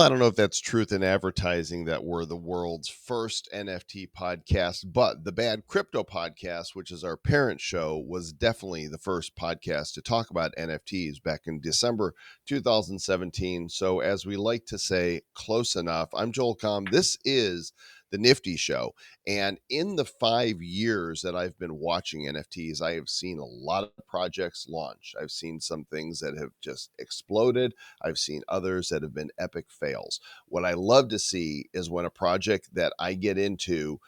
I don't know if that's truth in advertising that we're the world's first NFT podcast, but the Bad Crypto podcast, which is our parent show, was definitely the first podcast to talk about NFTs back in December 2017. So, as we like to say, close enough. I'm Joel Com. This is the Nifty Show. And in the 5 years that I've been watching NFTs, I have seen a lot of projects launch. I've seen some things that have just exploded. I've seen others that have been epic fails. What I love to see is when a project that I get into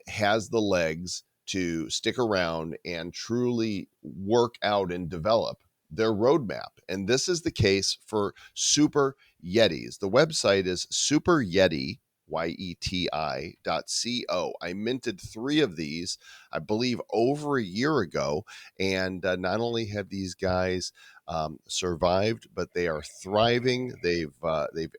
has the legs to stick around and truly work out and develop their roadmap. And this is the case for Super Yetis. The website is SuperYeti, YETI.co. I minted 3 of these, I believe, over a year ago. And not only have these guys survived, but they are thriving. They've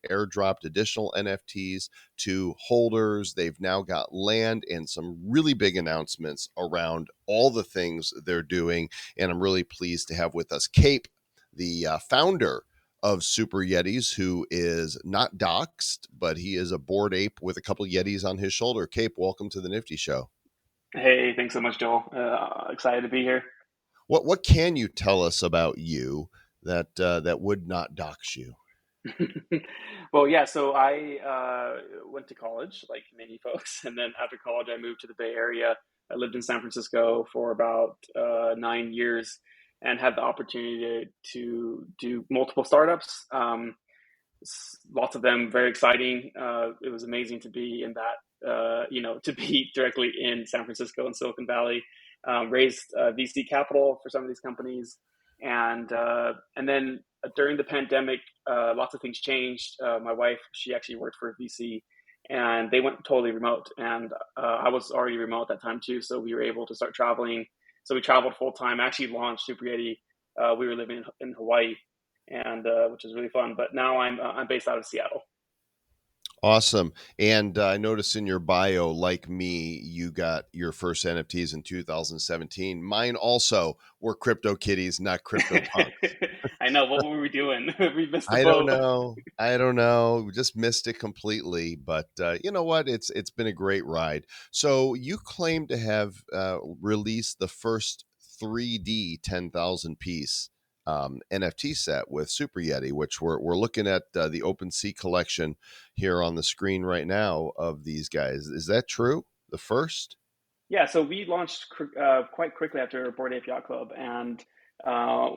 airdropped additional NFTs to holders. They've now got land and some really big announcements around all the things they're doing. And I'm really pleased to have with us Cape, the founder of Super Yetis, who is not doxxed, but he is a bored ape with a couple Yetis on his shoulder. Cape, welcome to the Nifty Show. Hey, thanks so much, Joel. Excited to be here. What can you tell us about you that would not dox you? Well, yeah, so I went to college, like many folks, and then after college, I moved to the Bay Area. I lived in San Francisco for about 9 years and had the opportunity to do multiple startups. Lots of them very exciting. It was amazing to be in that, to be directly in San Francisco and Silicon Valley. Raised VC capital for some of these companies, and then during the pandemic, lots of things changed. My wife, she actually worked for a VC, and they went totally remote, and I was already remote at that time too, so we were able to start traveling. So we traveled full time. Actually launched Super Yeti. We were living in Hawaii, and which is really fun. But now I'm based out of Seattle. Awesome. And I noticed in your bio, like me, you got your first NFTs in 2017. Mine also were crypto kitties, not crypto punks. I know. What were we doing? We missed the I don't boat. know. I don't know. We just missed it completely. But you know what? It's been a great ride. So you claim to have released the first 3D 10,000 piece NFT set with Super Yeti, which we're looking at the OpenSea collection here on the screen right now of these guys. Is that true? The first? Yeah, so we launched quite quickly after Bored Ape Yacht Club, and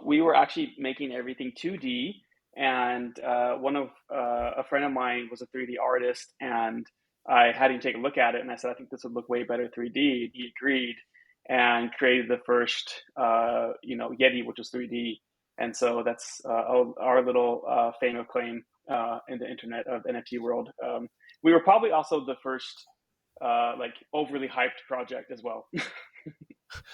we were actually making everything 2D. And a friend of mine was a 3D artist, and I had him take a look at it, and I said, I think this would look way better 3D. He agreed, and created the first, Yeti, which was 3D. And so that's our little fame of claim in the internet of NFT world. We were probably also the first like overly hyped project as well.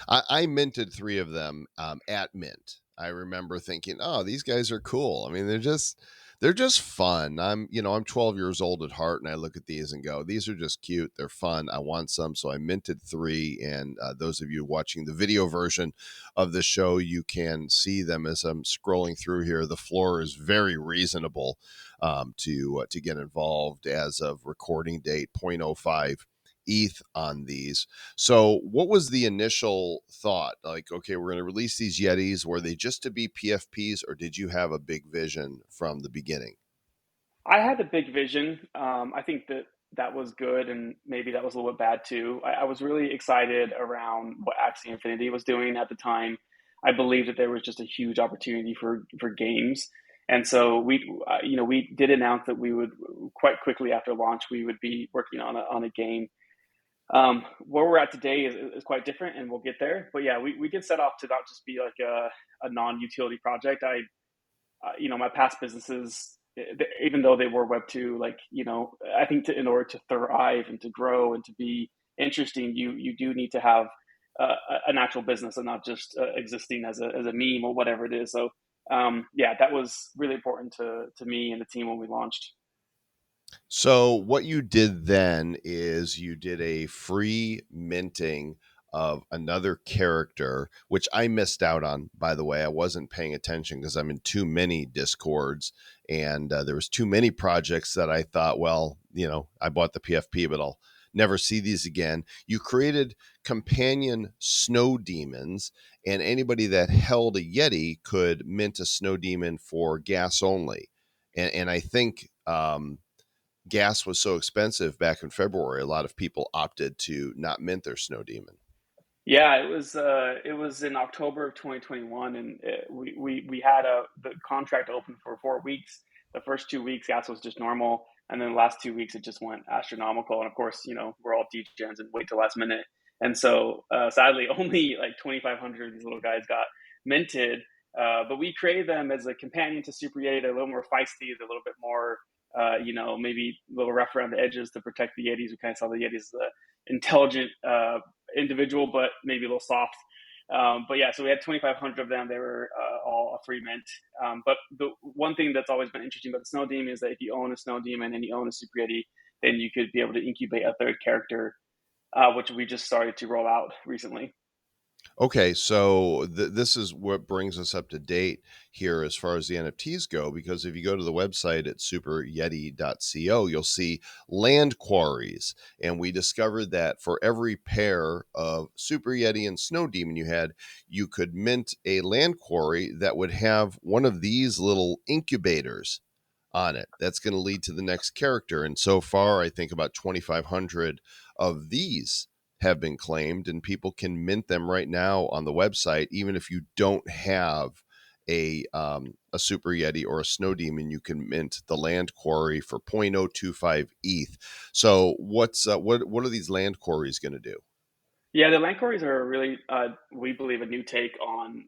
I minted 3 of them at mint. I remember thinking, "Oh, these guys are cool." I mean, they're just fun. I'm 12 years old at heart, and I look at these and go, "These are just cute. They're fun. I want some." So I minted 3, and those of you watching the video version of the show, you can see them as I'm scrolling through here. The floor is very reasonable to get involved as of recording date 0.05 ETH on these. So what was the initial thought? Like, okay, we're going to release these Yetis. Were they just to be PFPs, or did you have a big vision from the beginning? I had a big vision. I think that was good, and maybe that was a little bit bad too. I was really excited around what Axie Infinity was doing at the time. I believed that there was just a huge opportunity for games, and so we did announce that we would quite quickly after launch we would be working on a game. Where we're at today is quite different, and we'll get there. But yeah, we did set off to not just be like a non-utility project. My past businesses, even though they were Web 2, I think in order to thrive and to grow and to be interesting, you do need to have an actual business and not just existing as a meme or whatever it is. So yeah, that was really important to me and the team when we launched. So what you did then is you did a free minting of another character, which I missed out on, by the way. I wasn't paying attention because I'm in too many Discords, and there was too many projects that I thought, well, I bought the PFP, but I'll never see these again. You created companion snow demons, and anybody that held a Yeti could mint a snow demon for gas only. And I think gas was so expensive back in February, a lot of people opted to not mint their snow demon. Yeah, it was in October of 2021, and we had the contract open for 4 weeks. The first 2 weeks, gas was just normal, and then the last 2 weeks it just went astronomical. And of course, we're all degens and wait till last minute. And so sadly, only like 2,500 of these little guys got minted. But we created them as a companion to Super Yeti. They're a little more feisty, they're a little bit more, maybe a little rough around the edges to protect the Yetis. We kind of saw the Yetis as the intelligent individual, but maybe a little soft. But yeah, so we had 2,500 of them. They were all a free mint. But the one thing that's always been interesting about the Snow Demon is that if you own a Snow Demon and you own a Super Yeti, then you could be able to incubate a third character, which we just started to roll out recently. Okay, so this is what brings us up to date here as far as the NFTs go, because if you go to the website at superyeti.co, you'll see Land Quarries. And we discovered that for every pair of Super Yeti and Snow Demon you had, you could mint a Land Quarry that would have one of these little incubators on it. That's going to lead to the next character. And so far, I think about 2,500 of these have been claimed, and people can mint them right now on the website. Even if you don't have a Super Yeti or a Snow Demon, you can mint the Land Quarry for 0.025 ETH. So what are these Land Quarries going to do? Yeah, the land quarries are really, we believe, a new take on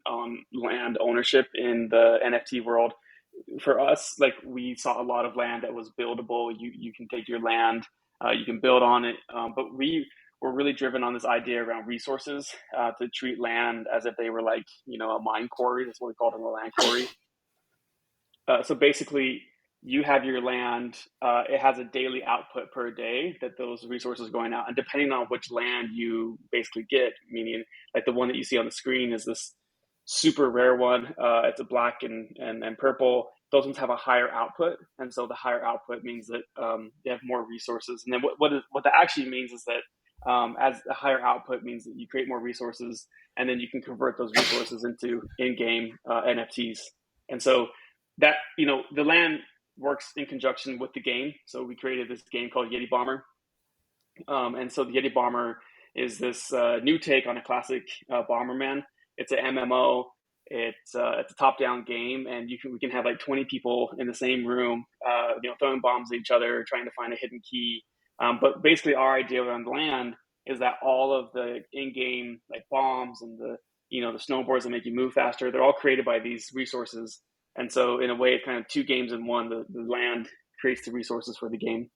land ownership in the NFT world. For us, like, we saw a lot of land that was buildable. You can take your land, you can build on it, but we were really driven on this idea around resources, to treat land as if they were like, a mine quarry. That's what we call it, in the land quarry. So basically, you have your land. It has a daily output per day that those resources are going out, and depending on which land you basically get, meaning like the one that you see on the screen is this super rare one. It's a black and purple. Those ones have a higher output, and so the higher output means that they have more resources. And then what that actually means is that as the higher output means that you create more resources, and then you can convert those resources into in-game NFTs. And so that the land works in conjunction with the game. So we created this game called Yeti Bomber, and so the Yeti Bomber is this new take on a classic Bomberman. It's an MMO. It's a top-down game, and we can have like 20 people in the same room, throwing bombs at each other, trying to find a hidden key. But basically, our idea around land is that all of the in-game like bombs and the snowboards that make you move faster, they're all created by these resources. And so, in a way, it's kind of two games in one. The land creates the resources for the game.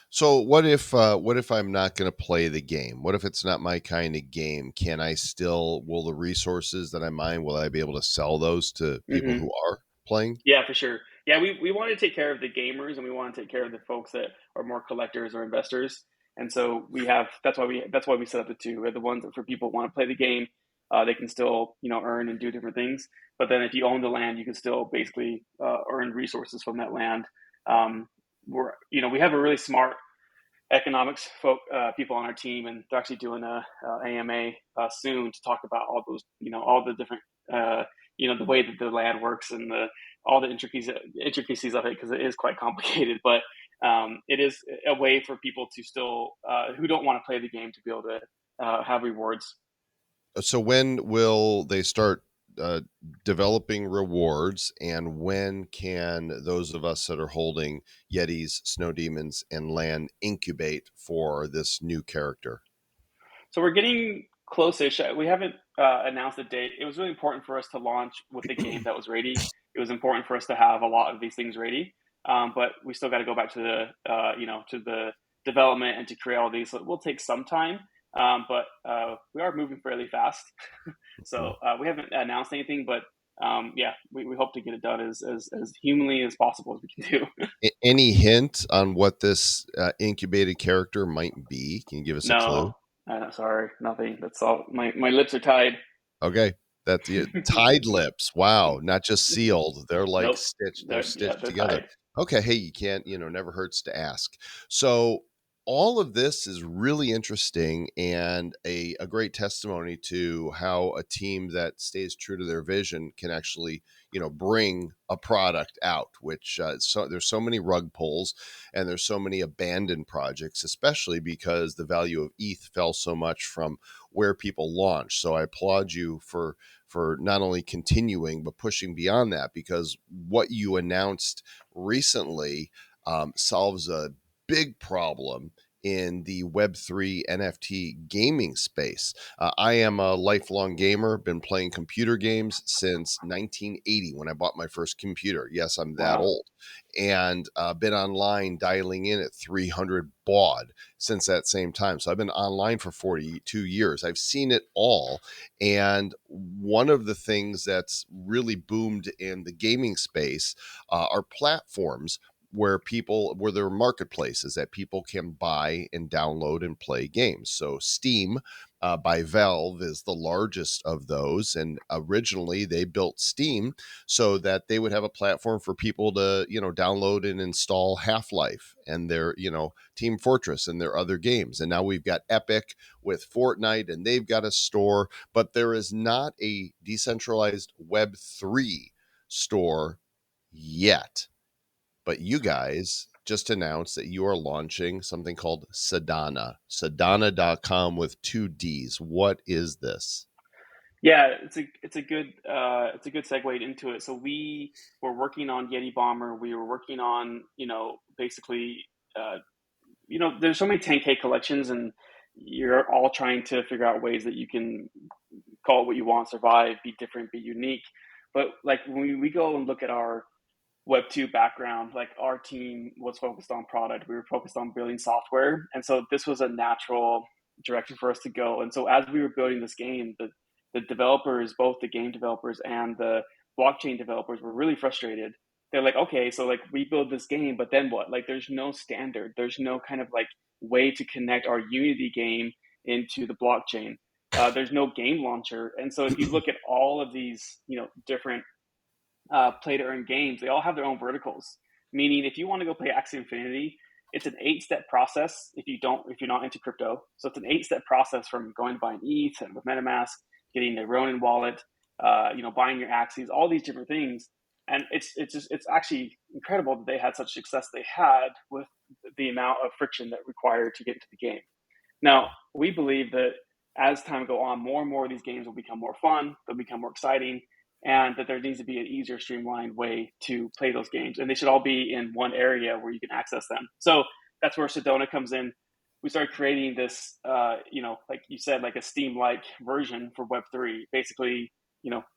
So what if I'm not going to play the game? What if it's not my kind of game? Can I still, will the resources that I mine, will I be able to sell those to people Mm-hmm. who are playing? Yeah, for sure. Yeah, we want to take care of the gamers, and we want to take care of the folks that are more collectors or investors. And so that's why we set up the two. We're the ones that for people who want to play the game, they can still earn and do different things. But then if you own the land, you can still basically earn resources from that land. We have a really smart economics people on our team, and they're actually doing a AMA soon to talk about all those, all the different, the way that the land works and all the intricacies of it, because it is quite complicated. But it is a way for people to still who don't want to play the game to be able to have rewards. So when will they start developing rewards, and when can those of us that are holding Yetis, Snow Demons, and Land incubate for this new character? So we're getting close-ish. We haven't announced a date. It was really important for us to launch with the game that was ready. It was important for us to have a lot of these things ready, but we still got to go back to the development and to create all these. So it will take some time, but we are moving fairly fast. So we haven't announced anything, but yeah, we hope to get it done as humanly as possible as we can do. Any hint on what this incubated character might be? Can you give us a No, clue? Sorry, nothing. That's all. My lips are tied. Okay. That's it. Tied lips. Wow. Not just sealed. They're like Nope. stitched. They're stitched They're together. tied. Okay. Hey, you can't, never hurts to ask. So all of this is really interesting and a great testimony to how a team that stays true to their vision can actually, bring a product out, which so there's so many rug pulls and there's so many abandoned projects, especially because the value of ETH fell so much from where people launch. So I applaud you for not only continuing but pushing beyond that, because what you announced recently solves a big problem in the Web3 NFT gaming space. I am a lifelong gamer, been playing computer games since 1980 when I bought my first computer. Yes, I'm that Wow. old. And been online dialing in at 300 baud since that same time. So I've been online for 42 years. I've seen it all. And one of the things that's really boomed in the gaming space are platforms where there are marketplaces that people can buy and download and play games. So Steam by Valve is the largest of those, and originally they built Steam so that they would have a platform for people to download and install Half-Life and their Team Fortress and their other games. And now we've got Epic with Fortnite, and they've got a store, but there is not a decentralized Web3 store yet. But you guys just announced that you are launching something called Seddona, Seddona.com with two D's. What is this? Yeah, it's a good segue into it. So we were working on Yeti Bomber. We were working on basically uh, there's so many 10K collections, and you're all trying to figure out ways that you can call it what you want, survive, be different, be unique. But like when we go and look at our Web 2 background, like our team was focused on product. We were focused on building software. And so this was a natural direction for us to go. And so as we were building this game, the developers, both the game developers and the blockchain developers, were really frustrated. They're like, okay, so like we build this game, but then what? Like there's no standard. There's no kind of like way to connect our Unity game into the blockchain. There's no game launcher. And so if you look at all of these, different play to earn games, they all have their own verticals. Meaning, if you want to go play Axie Infinity, it's an 8-step process. If you're not into crypto, so it's an 8-step process from going to buying ETH and with MetaMask, getting a Ronin wallet, buying your Axies, all these different things. And it's actually incredible that they had such success they had with the amount of friction that required to get into the game. Now, we believe that as time go on, more and more of these games will become more fun, they'll become more exciting, and that there needs to be an easier, streamlined way to play those games. And they should all be in one area where you can access them. So that's where Seddona comes in. We started creating this, like you said, like a Steam-like version for Web3. Basically,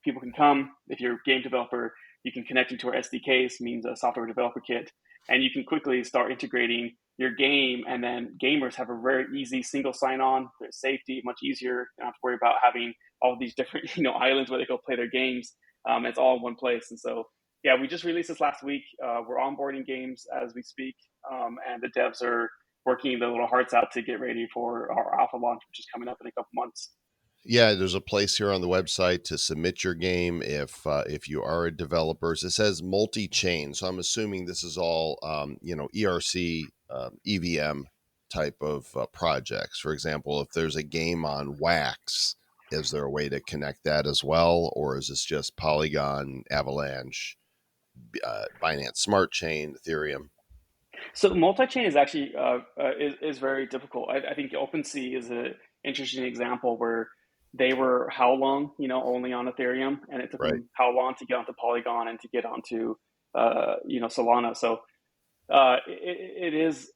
people can come. If you're a game developer, you can connect into our SDKs, means a software developer kit, and you can quickly start integrating your game. And then gamers have a very easy single sign-on. There's safety, much easier. You don't have to worry about having all these different islands where they go play their games. It's all in one place. And so yeah, we just released this last week. We're onboarding games as we speak, and the devs are working their little hearts out to get ready for our alpha launch, which is coming up in a couple months. Yeah, there's a place here on the website to submit your game if you are a developer. It says multi-chain, so I'm assuming this is all ERC, EVM type of projects. For example, if there's a game on Wax, is there a way to connect that as well, or is this just Polygon, Avalanche, Binance Smart Chain, Ethereum? So multi-chain is actually is very difficult. I think OpenSea is an interesting example where they were how long, only on Ethereum, and it took Right. them how long to get onto Polygon and to get onto Solana. So it is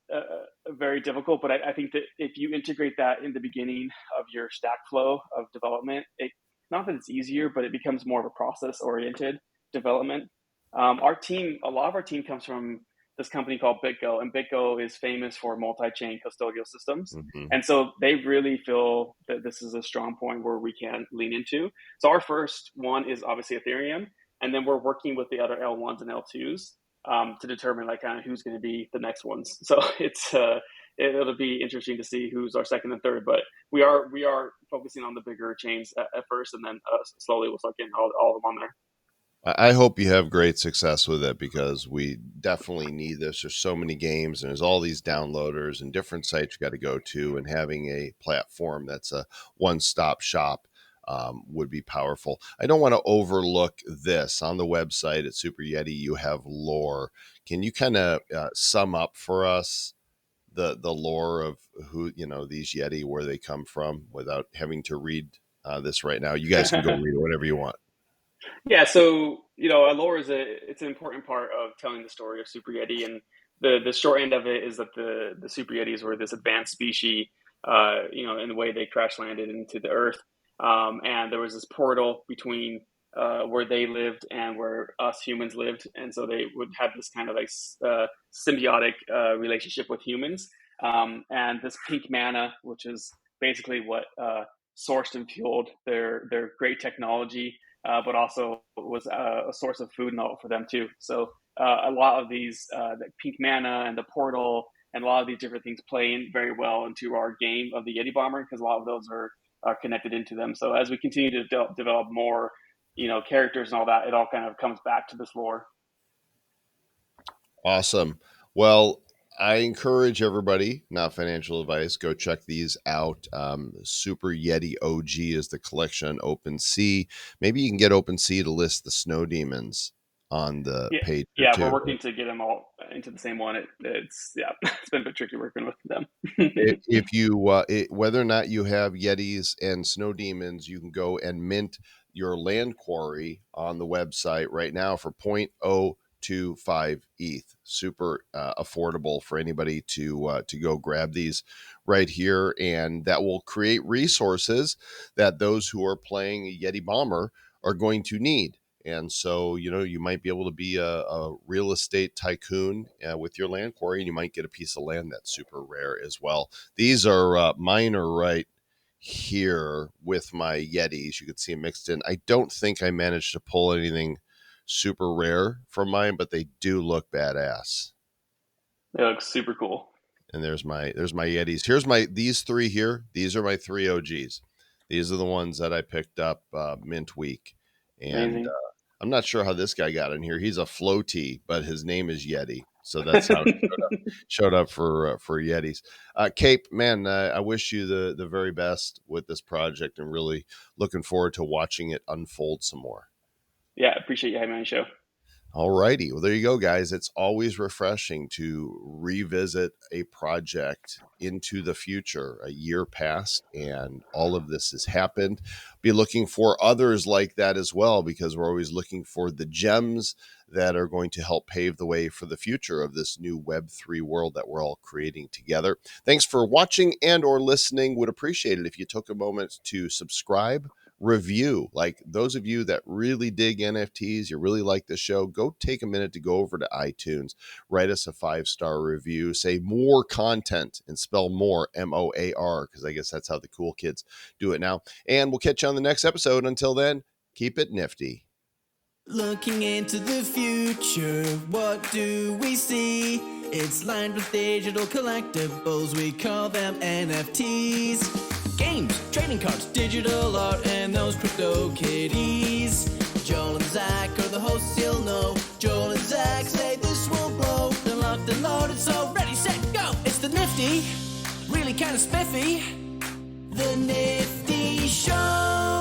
very difficult, but I think that if you integrate that in the beginning of your stack flow of development, not that it's easier, but it becomes more of a process-oriented development. A lot of our team comes from this company called BitGo, and BitGo is famous for multi-chain custodial systems. Mm-hmm. And so they really feel that this is a strong point where we can lean into. So our first one is obviously Ethereum, and then we're working with the other L1s and L2s to determine like kind of who's going to be the next ones. So it'll be interesting to see who's our second and third. But we are focusing on the bigger chains at first, and then slowly we'll start getting all of them on there. I hope you have great success with it, because we definitely need this. There's so many games, and there's all these downloaders and different sites you got to go to, and having a platform that's a one-stop shop would be powerful. I don't want to overlook this. On the website at Super Yeti, you have lore. Can you kind of sum up for us the lore of who, these Yeti, where they come from, without having to read this right now? You guys can go read it whatever you want. Yeah, so lore it's an important part of telling the story of Super Yeti, and the short end of it is that the Super Yetis were this advanced species, in the way they crash landed into the Earth, and there was this portal between where they lived and where us humans lived, and so they would have this kind of like symbiotic relationship with humans, and this pink mana, which is basically what sourced and fueled their great technology. But also was a source of food and all for them too. So a lot of these, the pink mana and the portal, and a lot of these different things play in very well into our game of the Yeti Bomber, because a lot of those are connected into them. So as we continue to develop more, characters and all that, it all kind of comes back to this lore. Awesome. Well, I encourage everybody, not financial advice, go check these out. Super Yeti OG is the collection on OpenSea. Maybe you can get OpenSea to list the Snow Demons on the page. Yeah, too. We're working to get them all into the same one. It's been a bit tricky working with them. If you, whether or not you have Yetis and Snow Demons, you can go and mint your Land Quarry on the website right now for 0.025 ETH. Super affordable for anybody to go grab these right here, and that will create resources that those who are playing a Yeti Bomber are going to need. And so, you might be able to be a real estate tycoon with your Land Quarry, and you might get a piece of land that's super rare as well. These are mine are right here with my Yetis. You can see them mixed in. I don't think I managed to pull anything super rare from mine, but they do look badass. They look super cool. And there's my Yetis. These three here. These are my three OGs. These are the ones that I picked up mint week. And I'm not sure how this guy got in here. He's a floatee, but his name is Yeti. So that's how he showed up for Yetis. Cape, man, I wish you the very best with this project, and really looking forward to watching it unfold some more. Yeah, appreciate you having me on the show. All righty. Well, there you go, guys. It's always refreshing to revisit a project into the future, a year past, and all of this has happened. Be looking for others like that as well, because we're always looking for the gems that are going to help pave the way for the future of this new Web3 world that we're all creating together. Thanks for watching and or listening. Would appreciate it if you took a moment to subscribe, review. Like those of you that really dig NFTs, you really like the show, go take a minute to go over to iTunes, write us a 5-star review, say more content, and spell more, MOAR, because I guess that's how the cool kids do it now. And we'll catch you on the next episode. Until then, keep it nifty. Looking into the future, what do we see? It's lined with digital collectibles, we call them NFTs. Games, trading cards, digital art, and those crypto kitties. Joel and Zach are the hosts, you'll know. Joel and Zach say this will blow. They're locked and loaded, so ready, set, go! It's the Nifty, really kind of spiffy. The Nifty Show.